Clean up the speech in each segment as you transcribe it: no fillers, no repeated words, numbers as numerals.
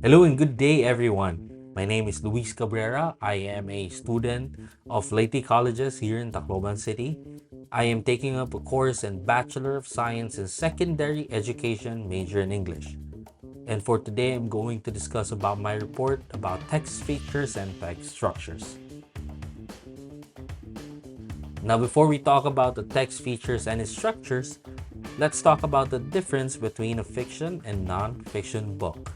Hello and good day, everyone. My name is Luis Cabrera. I am a student of Leyte Colleges here in Tacloban City. I am taking up a course in Bachelor of Science in Secondary Education, major in English. And for today, I'm going to discuss about my report about text features and text structures. Now, before we talk about the text features and its structures, let's talk about the difference between a fiction and non-fiction book.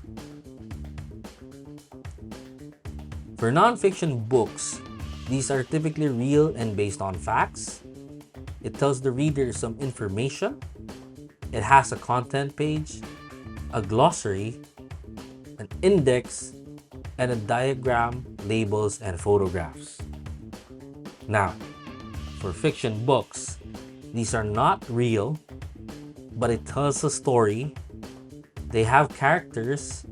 For non-fiction books, these are typically real and based on facts. It tells the reader some information. It has a content page, a glossary, an index, and a diagram, labels, and photographs. Now, for fiction books, these are not real, but it tells a story. They have characters.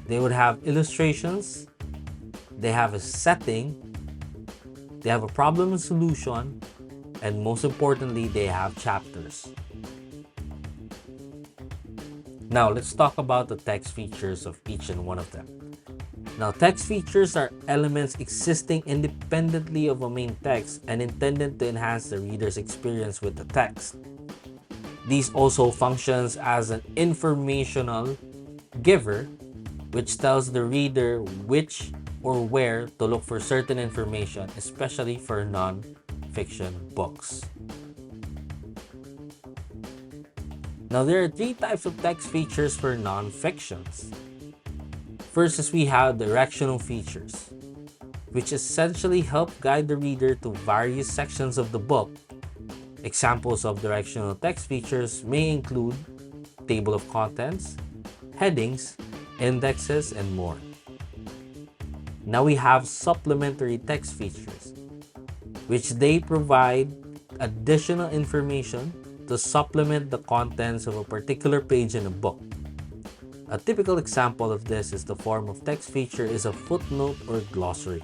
They would have illustrations. They have a setting, they have a problem and solution, and most importantly, they have chapters. Now, let's talk about the text features of each and one of them. Now, text features are elements existing independently of a main text and intended to enhance the reader's experience with the text. These also functions as an informational giver, which tells the reader which or where to look for certain information, especially for non-fiction books. Now, there are three types of text features for non-fictions. First is we have directional features, which essentially help guide the reader to various sections of the book. Examples of directional text features may include table of contents, headings, indexes, and more. Now we have supplementary text features, which they provide additional information to supplement the contents of a particular page in a book. A typical example of this is the form of text feature is a footnote or glossary.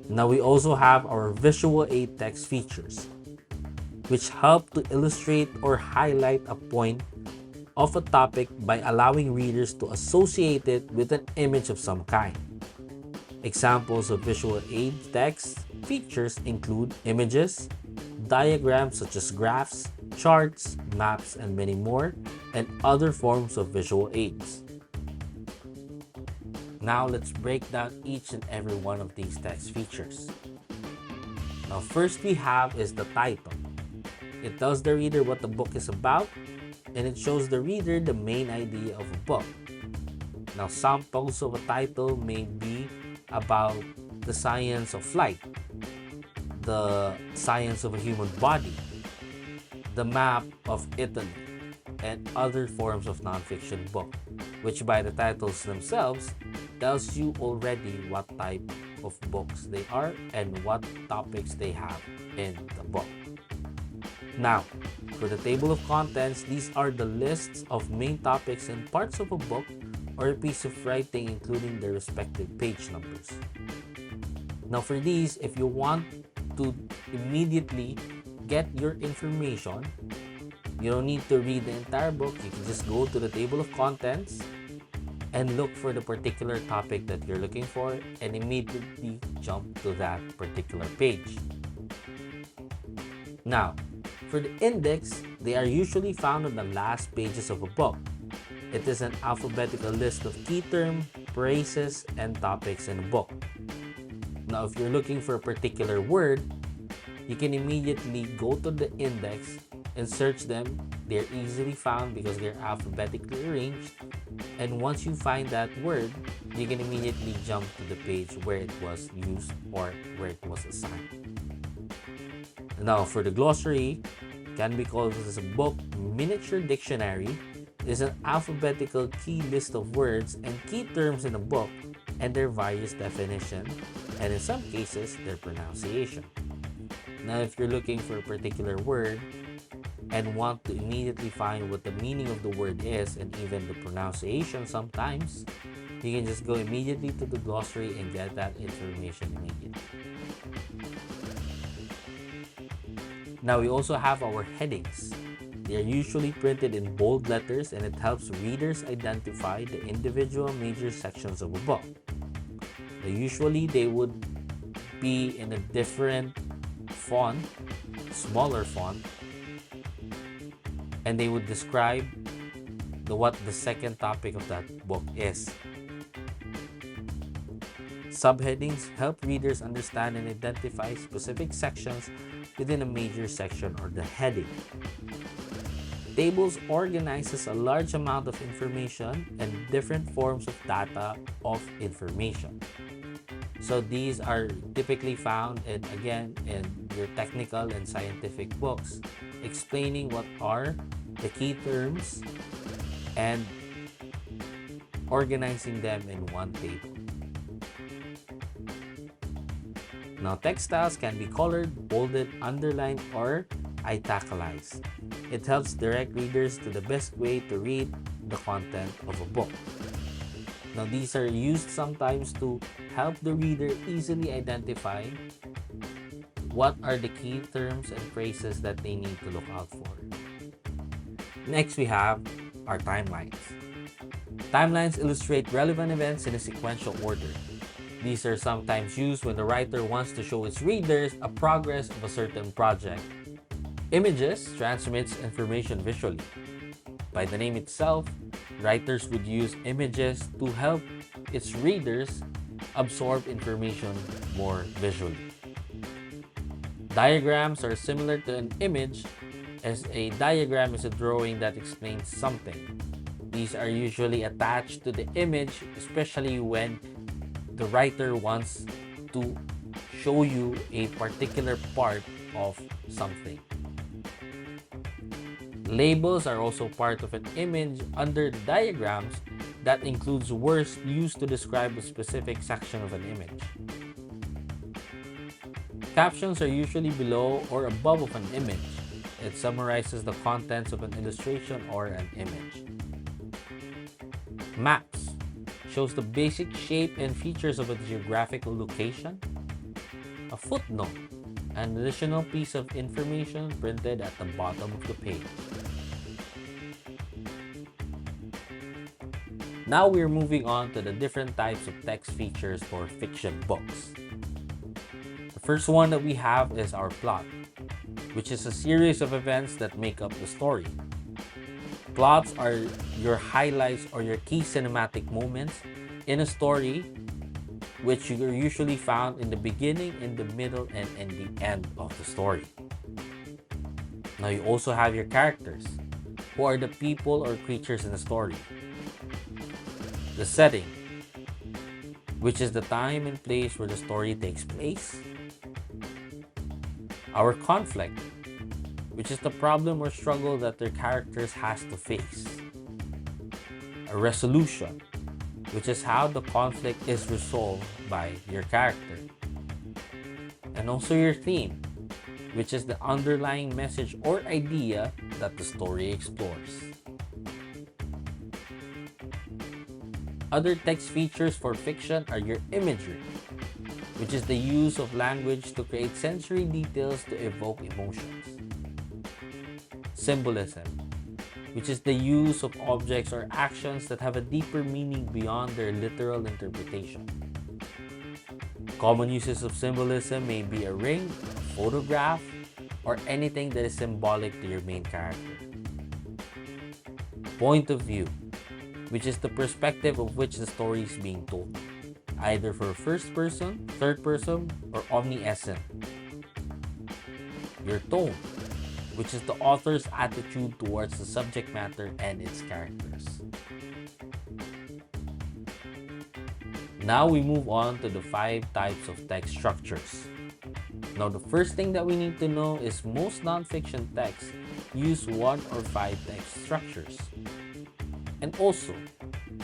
Now we also have our visual aid text features, which help to illustrate or highlight a point of a topic by allowing readers to associate it with an image of some kind. Examples of visual aid text features include images, diagrams such as graphs, charts, maps, and many more, and other forms of visual aids. Now let's break down each and every one of these text features. Now first we have is the title. It tells the reader what the book is about, and it shows the reader the main idea of a book. Now, samples of a title may be about the science of flight, the science of a human body, the map of Italy, and other forms of nonfiction book, which by the titles themselves tells you already what type of books they are and what topics they have in the book. Now, for the table of contents, these are the lists of main topics and parts of a book or a piece of writing, including their respective page numbers. Now, for these, if you want to immediately get your information, you don't need to read the entire book. You can just go to the table of contents and look for the particular topic that you're looking for and immediately jump to that particular page. Now, for the index, they are usually found on the last pages of a book. It is an alphabetical list of key terms, phrases, and topics in a book. Now, if you're looking for a particular word, you can immediately go to the index and search them. They're easily found because they're alphabetically arranged. And once you find that word, you can immediately jump to the page where it was used or where it was assigned. Now, for the glossary, can be called as a book miniature dictionary. Is an alphabetical key list of words and key terms in a book and their various definition, and in some cases, their pronunciation. Now, if you're looking for a particular word and want to immediately find what the meaning of the word is and even the pronunciation sometimes, you can just go immediately to the glossary and get that information immediately. Now we also have our headings. They are usually printed in bold letters, and it helps readers identify the individual major sections of a book. Now, usually they would be in a different font, smaller font, and they would describe what the second topic of that book is. Subheadings help readers understand and identify specific sections within a major section or the heading. Tables organizes a large amount of information and different forms of data of information. So these are typically found in your technical and scientific books, explaining what are the key terms and organizing them in one table. Now, text styles can be colored, bolded, underlined, or italicized. It helps direct readers to the best way to read the content of a book. Now, these are used sometimes to help the reader easily identify what are the key terms and phrases that they need to look out for. Next, we have our timelines. Timelines illustrate relevant events in a sequential order. These are sometimes used when the writer wants to show its readers a progress of a certain project. Images transmits information visually. By the name itself, writers would use images to help its readers absorb information more visually. Diagrams are similar to an image, as a diagram is a drawing that explains something. These are usually attached to the image, especially when the writer wants to show you a particular part of something. Labels are also part of an image under the diagrams that includes words used to describe a specific section of an image. Captions are usually below or above of an image. It summarizes the contents of an illustration or an image. Maps shows the basic shape and features of a geographical location. A footnote, an additional piece of information printed at the bottom of the page. Now we're moving on to the different types of text features for fiction books. The first one that we have is our plot, which is a series of events that make up the story. Plots are your highlights or your key cinematic moments in a story, which are usually found in the beginning, in the middle, and in the end of the story. Now you also have your characters, who are the people or creatures in the story. The setting, which is the time and place where the story takes place. Our conflict, which is the problem or struggle that their characters has to face. A resolution, which is how the conflict is resolved by your character. And also your theme, which is the underlying message or idea that the story explores. Other text features for fiction are your imagery, which is the use of language to create sensory details to evoke emotions. Symbolism, which is the use of objects or actions that have a deeper meaning beyond their literal interpretation. Common uses of symbolism may be a ring, a photograph, or anything that is symbolic to your main character. Point of view, which is the perspective of which the story is being told, either for first person, third person, or omniscient. Your tone, which is the author's attitude towards the subject matter and its characters. Now we move on to the 5 types of text structures. Now the first thing that we need to know is most nonfiction texts use 1 or 5 text structures. And also,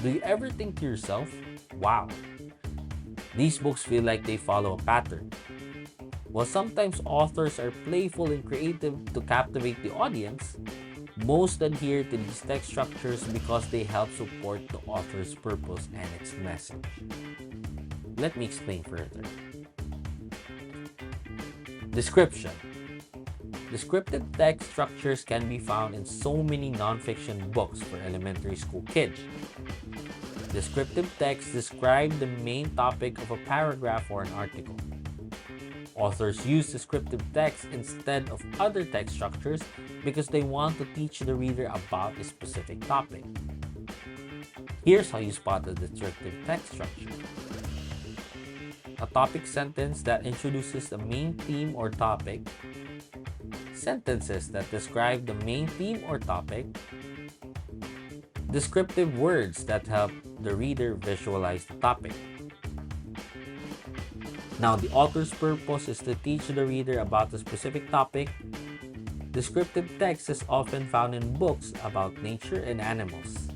do you ever think to yourself, wow, these books feel like they follow a pattern? While sometimes authors are playful and creative to captivate the audience, most adhere to these text structures because they help support the author's purpose and its message. Let me explain further. Description. Descriptive text structures can be found in so many nonfiction books for elementary school kids. Descriptive text describe the main topic of a paragraph or an article. Authors use descriptive text instead of other text structures because they want to teach the reader about a specific topic. Here's how you spot a descriptive text structure. A topic sentence that introduces the main theme or topic, sentences that describe the main theme or topic, descriptive words that help the reader visualize the topic. Now, the author's purpose is to teach the reader about a specific topic. Descriptive text is often found in books about nature and animals.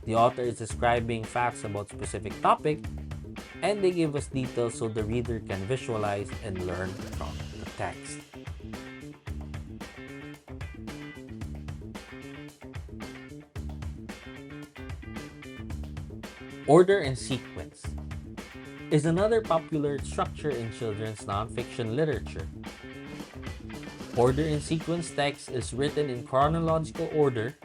The author is describing facts about a specific topic, and they give us details so the reader can visualize and learn from the text. Order and sequence is another popular structure in children's nonfiction literature. Order and sequence text is written in chronological order.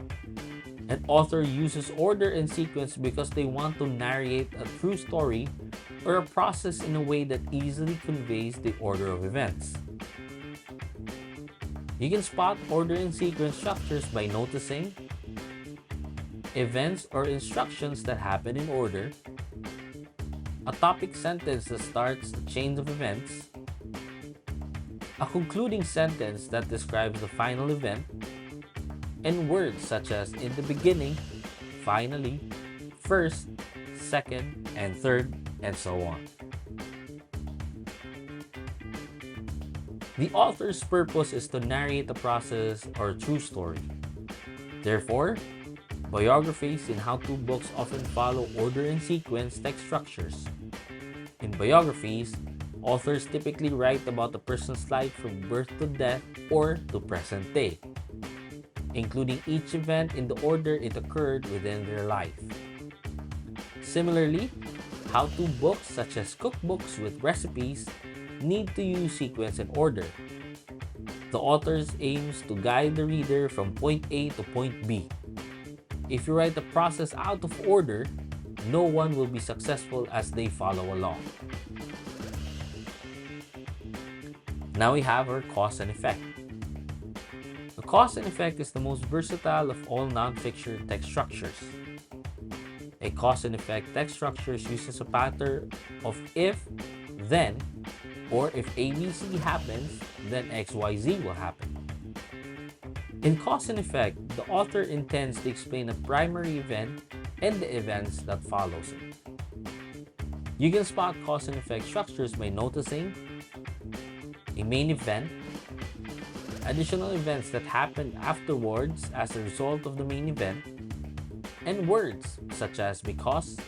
An author uses order and sequence because they want to narrate a true story or a process in a way that easily conveys the order of events. You can spot order and sequence structures by noticing events or instructions that happen in order, a topic sentence that starts a chain of events, a concluding sentence that describes the final event, and words such as in the beginning, finally, first, second, and third, and so on. The author's purpose is to narrate a process or a true story. Therefore, biographies in how-to books often follow order and sequence text structures. In biographies, authors typically write about a person's life from birth to death or to present day, including each event in the order it occurred within their life. Similarly, how-to books such as cookbooks with recipes need to use sequence and order. The author aims to guide the reader from point A to point B. If you write the process out of order, no one will be successful as they follow along. Now we have our cause and effect. The cause and effect is the most versatile of all nonfiction text structures. A cause and effect text structure uses a pattern of if, then, or if ABC happens, then XYZ will happen. In cause and effect, the author intends to explain a primary event and the events that follows it. You can spot cause and effect structures by noticing a main event, additional events that happened afterwards as a result of the main event, and words such as because,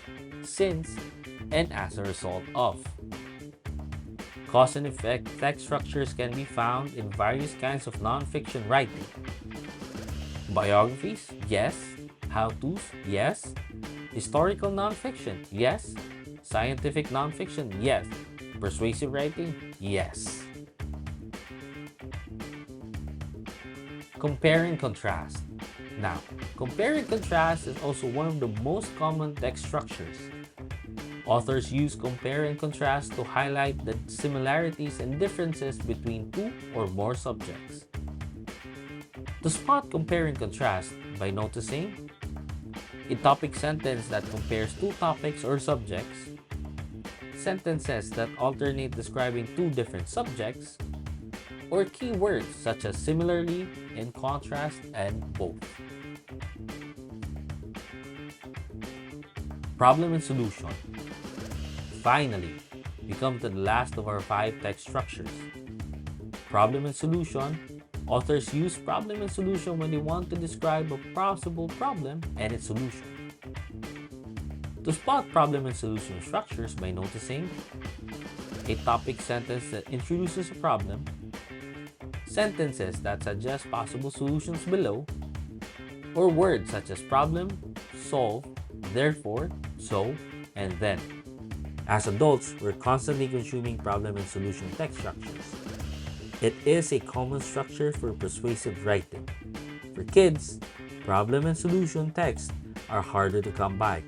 since, and as a result of. Cause and effect text structures can be found in various kinds of nonfiction writing. Biographies, yes. How-tos, yes. Historical nonfiction, yes. Scientific nonfiction, yes. Persuasive writing, yes. Compare and contrast. Now, compare and contrast is also one of the most common text structures. Authors use compare and contrast to highlight the similarities and differences between two or more subjects. To spot compare and contrast by noticing a topic sentence that compares two topics or subjects, sentences that alternate describing two different subjects, or keywords such as similarly, in contrast, and both. Problem and solution. Finally, we come to the last of our 5 text structures. Problem and solution. Authors use problem and solution when they want to describe a possible problem and its solution. To spot problem and solution structures by noticing a topic sentence that introduces a problem, sentences that suggest possible solutions below, or words such as problem, solve, therefore, so, and then. As adults, we're constantly consuming problem and solution text structures. It is a common structure for persuasive writing. For kids, problem and solution texts are harder to come by.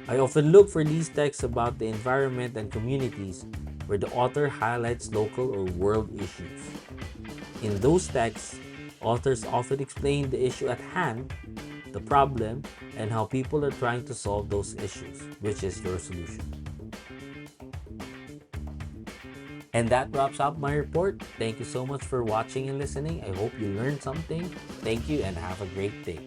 I often look for these texts about the environment and communities where the author highlights local or world issues. In those texts, authors often explain the issue at hand, the problem, and how people are trying to solve those issues, which is your solution. And that wraps up my report. Thank you so much for watching and listening. I hope you learned something. Thank you and have a great day.